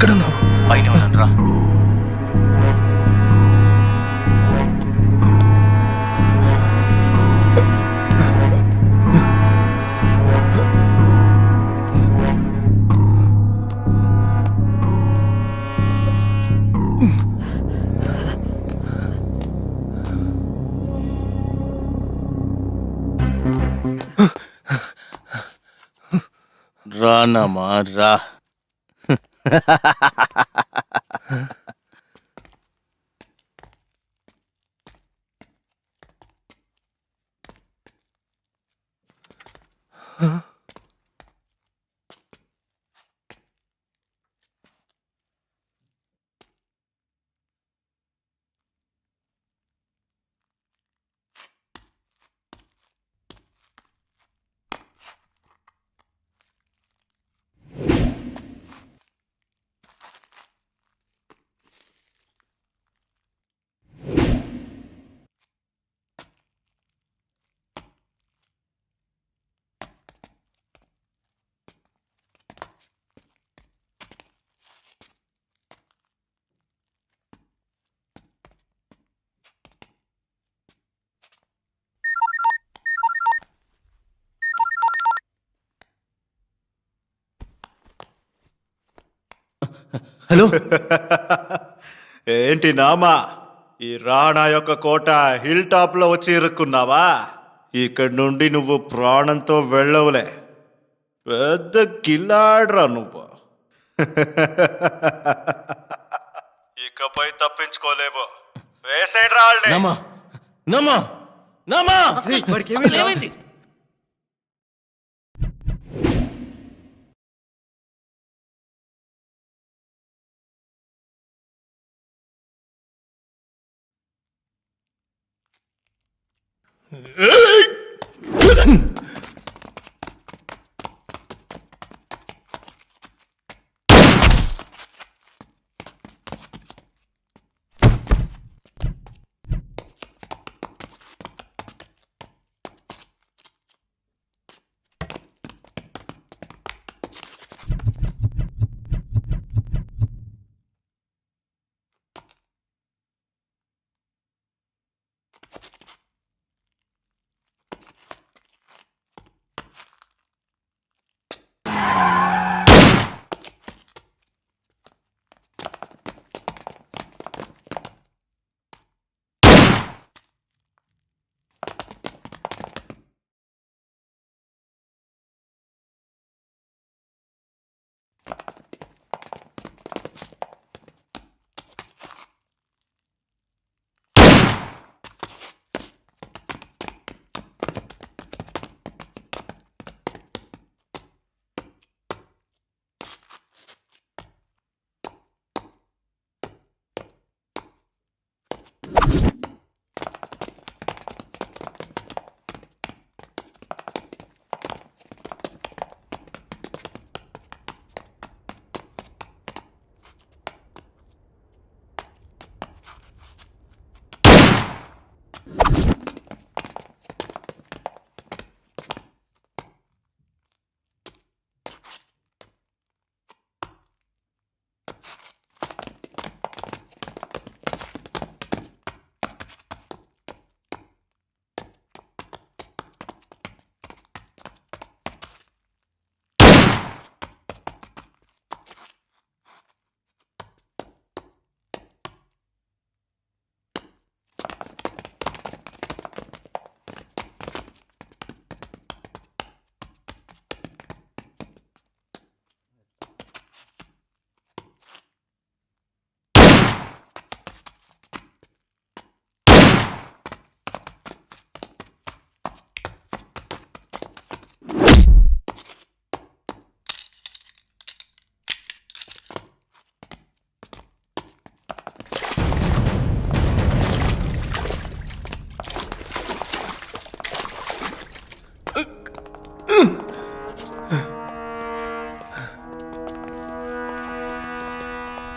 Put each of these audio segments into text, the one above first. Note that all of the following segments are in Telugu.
ఎక్కడున్నావు? పైన ఉన్నాను రా. రానమ్మా రా. హలో. ఏంటి నామా, ఈ రాణా యొక్క కోట హిల్ టాప్ లో వచ్చి ఇరుక్కున్నావా? ఇక్కడి నుండి నువ్వు ప్రాణంతో వెళ్ళవులే. పెద్ద కిల్లాడ్రా నువ్వు. ఇకపై తప్పించుకోలేవు. వేసేడ్రా వాళ్ళని. నమా నమా నమా. ఏమైంది?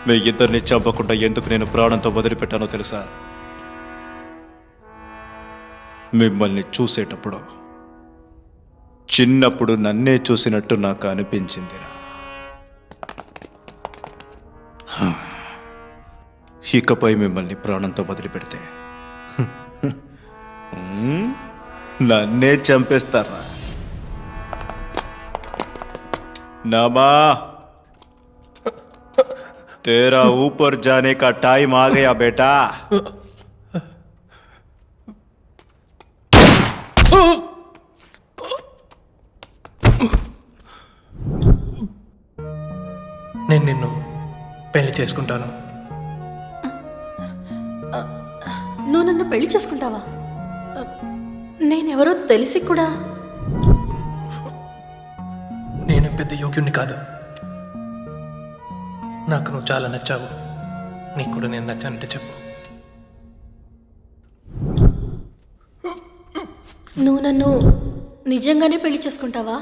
మీ ఇద్దరిని చంపకుండా ఎందుకు నేను ప్రాణంతో వదిలిపెట్టానో తెలుసా? మిమ్మల్ని చూసేటప్పుడు చిన్నప్పుడు నన్నే చూసినట్టు నాకు అనిపించిందిరా. ఇకపై మిమ్మల్ని ప్రాణంతో వదిలిపెడితే నన్నే చంపేస్తారా? नामा तेरा ऊपर जाने का टाइम आ गया बेटा। నేను నిన్ను పెళ్లి చేసుకుంటాను. నువ్వు నన్ను పెళ్లి చేసుకుంటావా? నేనెవరో తెలిసి కూడా. నేను పెద్ద యోగ్యుణ్ణి కాదు. నాకు నువ్వు చాలా నచ్చావు. నీకు కూడా నేను నచ్చానంటే చెప్పు. నువ్వు నన్ను నిజంగానే పెళ్లి చేసుకుంటావా?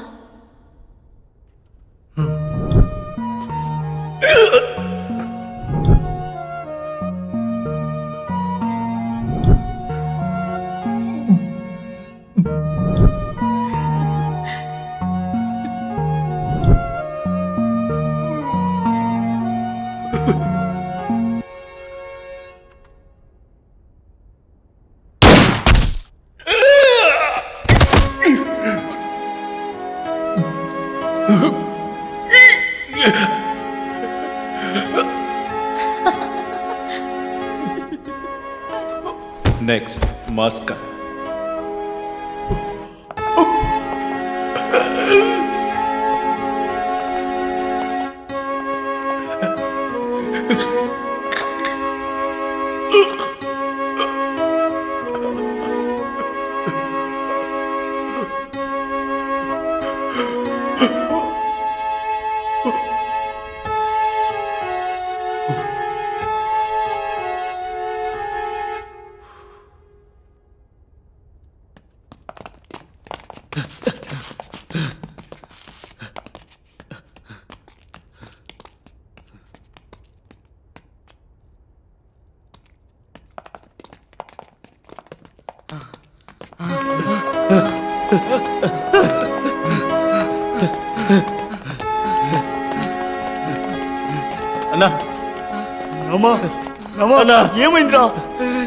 नेक्स्ट मस्का అన్నా నమా నమా అన్నా. ఏమైందిరా?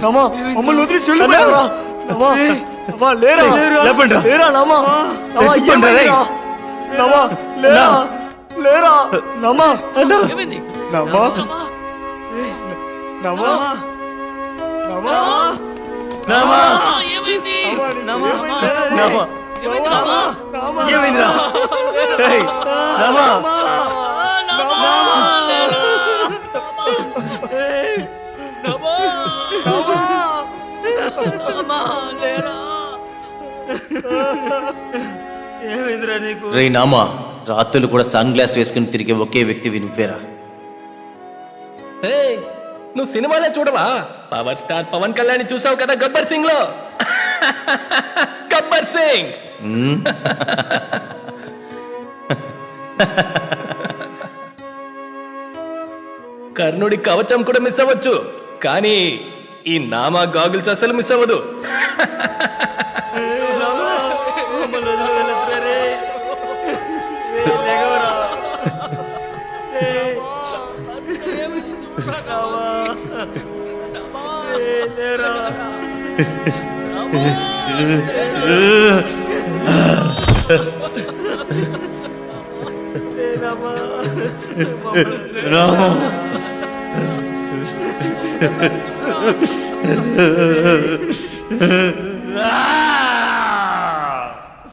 నమా మమ్మల్ని వదిలేసి వెళ్ళిపోయారా? నమా నమా లేరా? లేపండ్రా. లేరా నమా? నమా తెచ్చిపోండ్రా, రేయ్. ఏమైందిరా? నమా లేరా? లేరా? నమా నమా నమా నామా నమా నామా నమా నామా ఏమైందిరా? ఏయ్, నామా రే నామా, రాత్రులు కూడా సన్ గ్లాస్ వేసుకుని తిరిగే ఒకే వ్యక్తివి నువ్వేరా? ఏయ్, నువ్వు సినిమాలే చూడవా? పవర్ స్టార్ పవన్ కళ్యాణ్ చూసావు కదా గబ్బర్ సింగ్ లో. గబ్బర్ సింగ్. కర్ణుడి కవచం కూడా మిస్ అవ్వచ్చు, కానీ ఈ నామా గాగుల్స్ అసలు మిస్ అవ్వదు. నామా